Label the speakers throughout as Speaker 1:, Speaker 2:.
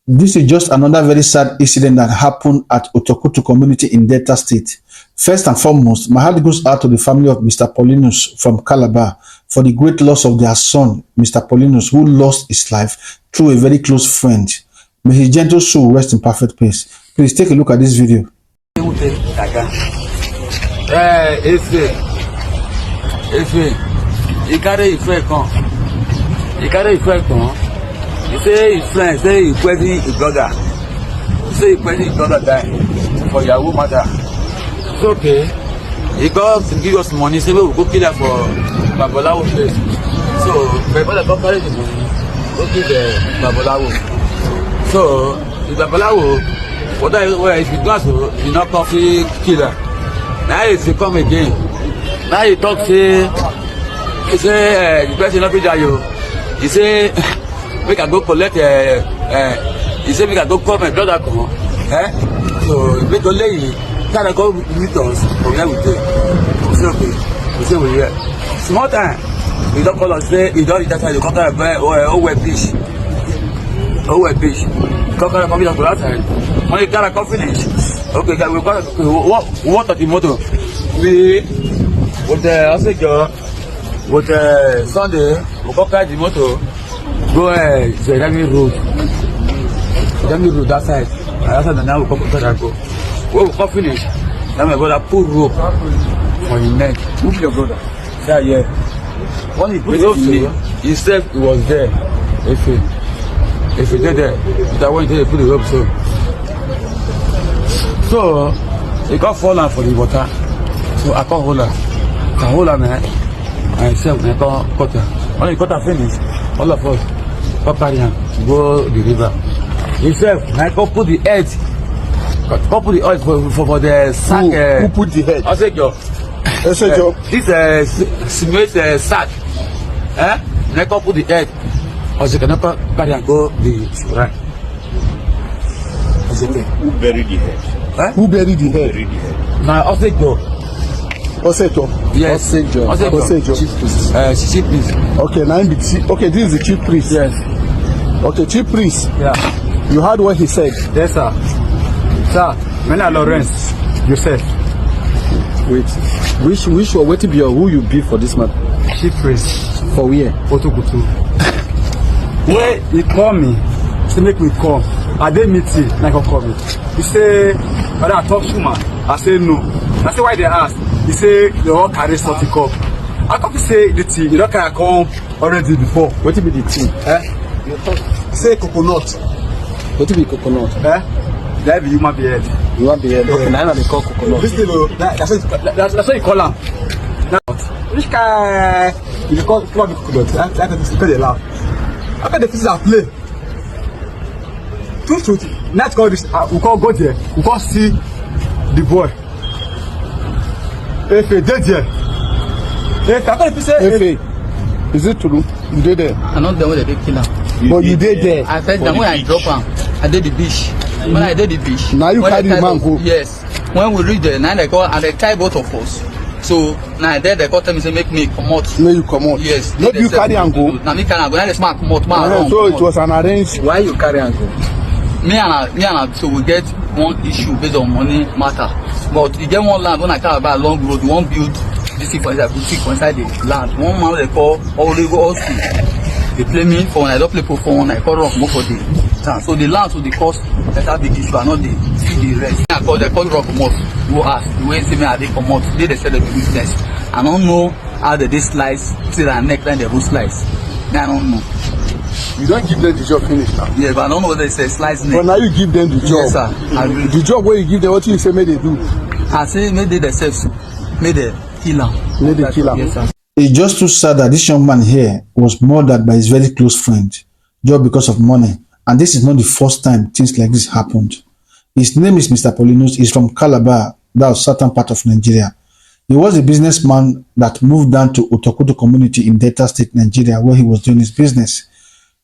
Speaker 1: This is just another very sad incident that happened at Otokutu community in Delta State. First and foremost, my heart goes out to the family of Mr. Paulinus from Calabar for the great loss of their son, Mr. Paulinus, who lost his life through a very close friend. May his gentle soul rest in perfect peace. Please take a look at this video.
Speaker 2: He say his friend, say he questioning his brother. He say he questioning his brother die for Yahoo matter. It's okay. He got to give us money, say we will go kill her for Babalawo place. So my brother come carry the money, go kill the Babalawo. So the Babalawo, whether if he does so, he not coffee killer. Now he come again. Now he talk say, he say the person not be there yo. He say we can go collect he said we can go call my brother come. So we go lay can I go meet us from where we take. We say okay. We say we here. Small time. We don't call us say he don't reach that time, you come to buy wet fish. Wet fish. Come here for that time. When you can come finish. Okay, we go what at the motor. We with the with Sunday we go carry the motor. Go Zerami Road. Zerami Road that side. That side now we come to that go. When we come finish, now my brother pull rope for his neck. Who's your brother? Yeah. When he put it me, he said he was there. If he did there, that one day he put the rope so he got fallen for the water. So I can't hold her. I can hold her man. And I can't cut her. When he cut her finish, all of us carry him go the river. Himself, I go put the head. Go put the oil for the sack.
Speaker 3: Who put the head?
Speaker 2: I said, Joe. This cement sack. I go put the head. I said, cannot carry and go the right. I said,
Speaker 3: who buried the head?
Speaker 1: Who buried the head?
Speaker 2: Now I said, Joe.
Speaker 1: Osejo.
Speaker 2: Yes.
Speaker 1: Osejo.
Speaker 2: Chief priest.
Speaker 1: Okay, now okay, this is the chief priest.
Speaker 2: Yes.
Speaker 1: Okay, chief priest.
Speaker 2: Yeah.
Speaker 1: You heard what he said.
Speaker 2: Yes, sir. Sir, Mena Lawrence, Joseph.
Speaker 1: Wait. Which or what be your who you be for this matter?
Speaker 2: Chief priest.
Speaker 1: For where?
Speaker 2: Otokutu. Where he call me, say make me come. I dey meet him, like he call me. He say, "Father, I talk to man." I say no. I say why they ask? He say they all carry something up. I come say the tea, you don't carry come already before.
Speaker 1: What be the tea?
Speaker 2: Say coconut.
Speaker 1: What be coconut?
Speaker 2: That be human being.
Speaker 1: Human being. Okay, now they call coconut.
Speaker 2: This thing, that's what you call them. Which guy you call coconut? That's because they laugh. After the pieces are play. Truth. Let's call this. We can't go there. We can't see the boy. If he did there.
Speaker 1: If is it true? You did there?
Speaker 4: I not the way they kill him.
Speaker 1: But you did there.
Speaker 4: I said that when I drop him, I did the beach. When I did the beach.
Speaker 1: Now you carry the man go.
Speaker 4: Yes. When we reach there, now they call and they tie both of us. So now there they call me say make me come out.
Speaker 1: Make you come out.
Speaker 4: Yes.
Speaker 1: Not you carry and go.
Speaker 4: Now me carry and go. Now they smart come out.
Speaker 1: So it was an arranged.
Speaker 2: Why you carry and go?
Speaker 4: Me and so we get one issue based on money matter. But you get one land when I carry about a long road, we won't build this thing for inside, boutique inside the land. One man they call Oligo Oski. They play me for when I don't play for one, I call rock more for the town. So the land to the cost that's big issue and not the rest. I call rock more. Go ask the way say me I they come out. They sell the business. I don't know how they slice till their neck then they will slice. I don't know.
Speaker 1: You don't give them the job finish now.
Speaker 4: Yeah, but I don't know what they say slice neck.
Speaker 1: But now you give them the job.
Speaker 4: Yes, sir.
Speaker 1: The job where you give them, what you say may they do?
Speaker 4: I say may they themselves, may they kill him.
Speaker 1: May they kill him.
Speaker 4: Yes, sir.
Speaker 1: It's just too sad that this young man here was murdered by his very close friend just because of money. And this is not the first time things like this happened. His name is Mr. Paulinus. He's from Calabar, that southern part of Nigeria. He was a businessman that moved down to Otokutu community in Delta State, Nigeria, where he was doing his business.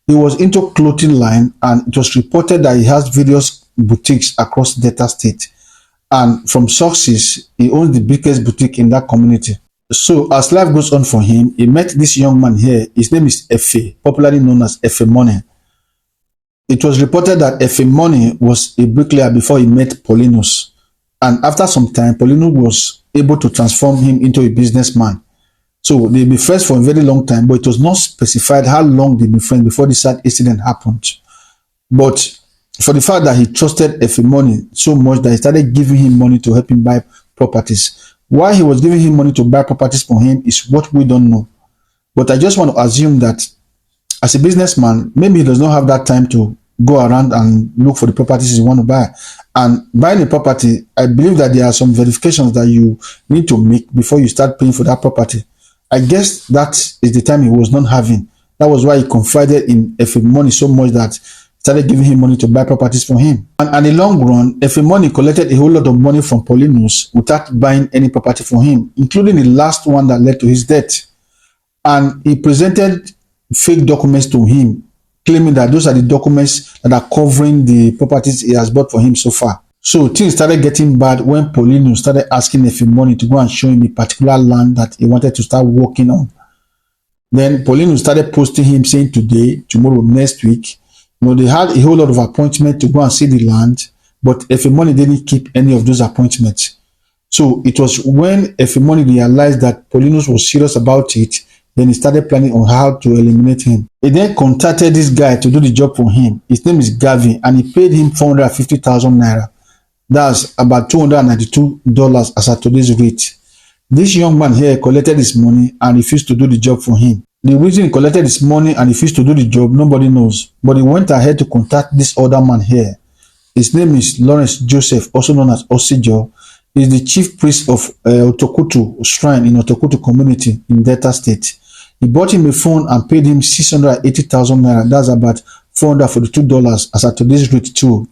Speaker 1: He was into clothing line, and it was reported that he has various boutiques across Delta State. And from sources, he owns the biggest boutique in that community. So as life goes on for him, he met this young man here. His name is Efe, popularly known as Efe Money. It was reported that Money was a bricklayer before he met Paulinus. And after some time, Paulinus was able to transform him into a businessman. So they've been friends for a very long time, but it was not specified how long they've been friends before this sad incident happened. But for the fact that he trusted Money so much that he started giving him money to help him buy properties. Why he was giving him money to buy properties for him is what we don't know. But I just want to assume that as a businessman, maybe he does not have that time to go around and look for the properties you want to buy. And buying a property, I believe that there are some verifications that you need to make before you start paying for that property. I guess that is the time he was not having. That was why he confided in Money so much that started giving him money to buy properties for him. And in the long run, Money collected a whole lot of money from Paulinus without buying any property for him, including the last one that led to his death. And he presented fake documents to him, claiming that those are the documents that are covering the properties he has bought for him so far. So things started getting bad when Paulinus started asking Money to go and show him a particular land that he wanted to start working on. Then Paulinus started posting him saying today, tomorrow, next week. They had a whole lot of appointments to go and see the land, but Money didn't keep any of those appointments. So it was when Money realized that Paulinus was serious about it, then he started planning on how to eliminate him. He then contacted this guy to do the job for him. His name is Gavin, and he paid him 450,000 naira. That's about $292 as at today's rate. This young man here collected his money and refused to do the job for him. The reason he collected his money and refused to do the job, nobody knows. But he went ahead to contact this other man here. His name is Lawrence Joseph, also known as Osijo. He is the chief priest of Otokutu Shrine in Otokutu community in Delta State. He bought him a phone and paid him 680,000 naira. That's about $442 as at today's rate too.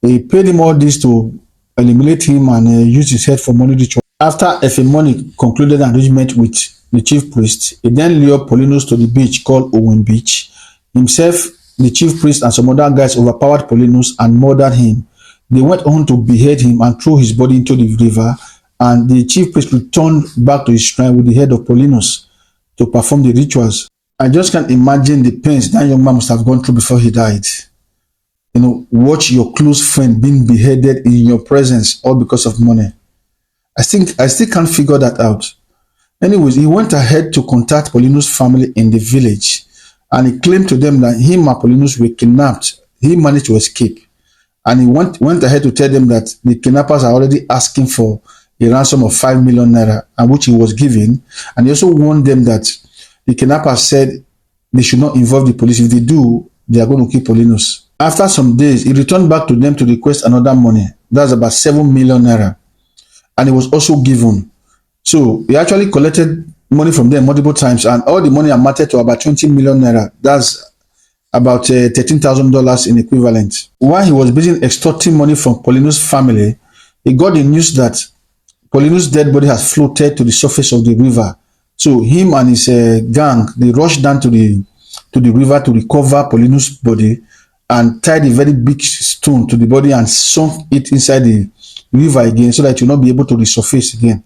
Speaker 1: He paid him all this to eliminate him and use his head for money ritual. After Money concluded an arrangement with the chief priest, he then lured Paulinus to the beach called Owen Beach. Himself, the chief priest, and some other guys overpowered Paulinus and murdered him. They went on to behead him and threw his body into the river, and the chief priest returned back to his shrine with the head of Paulinus to perform the rituals. I just can't imagine the pains that young man must have gone through before he died. Watch your close friend being beheaded in your presence, all because of money. I still can't figure that out. Anyways, he went ahead to contact Paulinus' family in the village, and he claimed to them that him and Paulinus were kidnapped. He managed to escape, and he went ahead to tell them that the kidnappers are already asking for a ransom of 5 million naira, and which he was given. And he also warned them that the kidnappers said they should not involve the police. If they do, they are going to kill Paulinus. After some days, he returned back to them to request another money. That's about 7 million naira. And he was also given. So he actually collected money from them multiple times, and all the money amounted to about 20 million naira. That's about $13,000 in equivalent. While he was busy extorting money from Paulinus' family, he got the news that Paulinus' dead body has floated to the surface of the river. So him and his gang, they rushed down to the river to recover Paulinus' body and tied a very big stone to the body and sunk it inside the river again so that it will not be able to resurface again.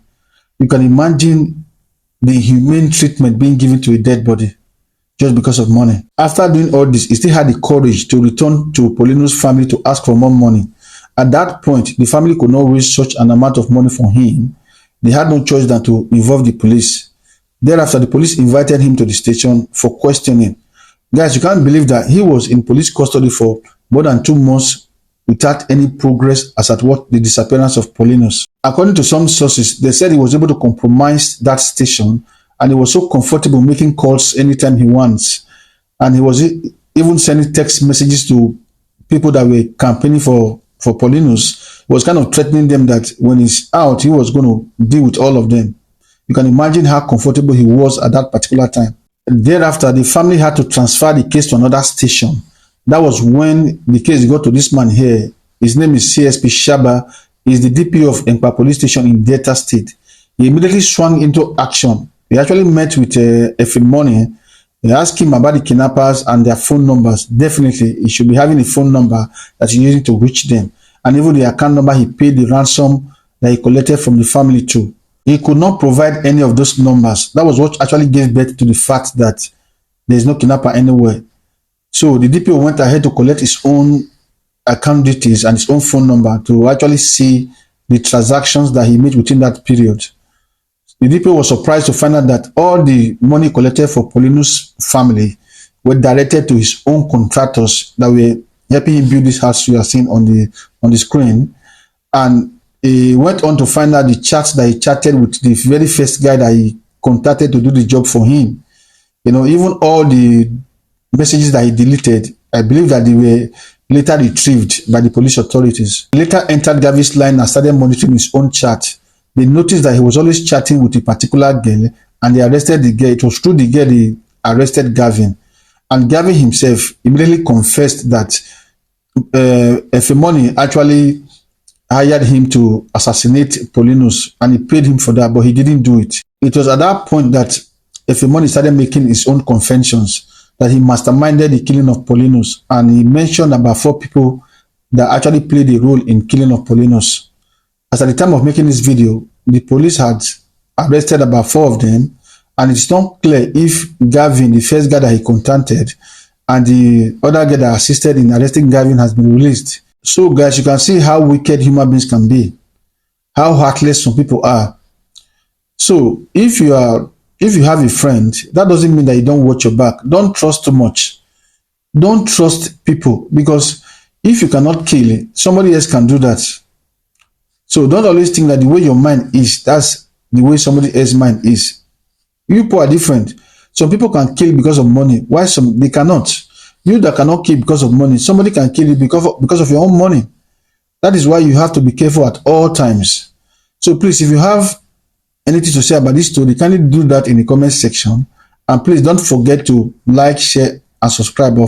Speaker 1: You can imagine the humane treatment being given to a dead body just because of money. After doing all this, he still had the courage to return to Paulinus' family to ask for more money. At that point, the family could not raise such an amount of money for him. They had no choice than to involve the police. Thereafter, the police invited him to the station for questioning. Guys, you can't believe that he was in police custody for more than 2 months without any progress as at what the disappearance of Paulinus. According to some sources, they said he was able to compromise that station, and he was so comfortable making calls anytime he wants. And he was even sending text messages to people that were campaigning for Paulinus. He was kind of threatening them that when he's out, he was going to deal with all of them. You can imagine how comfortable he was at that particular time. Thereafter, the family had to transfer the case to another station. That was when the case got to this man here. His name is CSP Shaba. He's the DP of Empa Police Station in Delta State. He immediately swung into action. He actually met with Money. They asked him about the kidnappers and their phone numbers. Definitely, he should be having a phone number that he's using to reach them. And even the account number he paid the ransom that he collected from the family too. He could not provide any of those numbers. That was what actually gave birth to the fact that there is no kidnapper anywhere. So the DPO went ahead to collect his own account details and his own phone number to actually see the transactions that he made within that period. The DPO was surprised to find out that all the money collected for Paulinus' family were directed to his own contractors that were helping him build this house you are seeing on the screen. And he went on to find out the chats that he chatted with the very first guy that he contacted to do the job for him. You know, even all the messages that he deleted, I believe that they were later retrieved by the police authorities. He later entered Gavin's line and started monitoring his own chat. They noticed that he was always chatting with a particular girl, and they arrested the girl. It was through the girl they arrested Gavin. And Gavin himself immediately confessed that Efemoni actually hired him to assassinate Paulinus, and he paid him for that, but he didn't do it. It was at that point that Efemoni started making his own confessions that he masterminded the killing of Paulinus, and he mentioned about 4 people that actually played a role in killing of Paulinus. As at the time of making this video, the police had arrested about 4 of them, and it's not clear if Gavin, the first guy that he contacted, and the other guy that assisted in arresting Gavin has been released. So guys, you can see how wicked human beings can be, how heartless some people are. So if you have a friend, that doesn't mean that you don't watch your back. Don't trust too much. Don't trust people, because if you cannot kill, somebody else can do that. So don't always think that the way your mind is, that's the way somebody else's mind is. You people are different. Some people can kill because of money, while some they cannot. You that cannot kill because of money, somebody can kill you because of your own money. That is why you have to be careful at all times. So please, if you have anything to say about this story, kindly do that in the comment section. And please don't forget to like, share, and subscribe.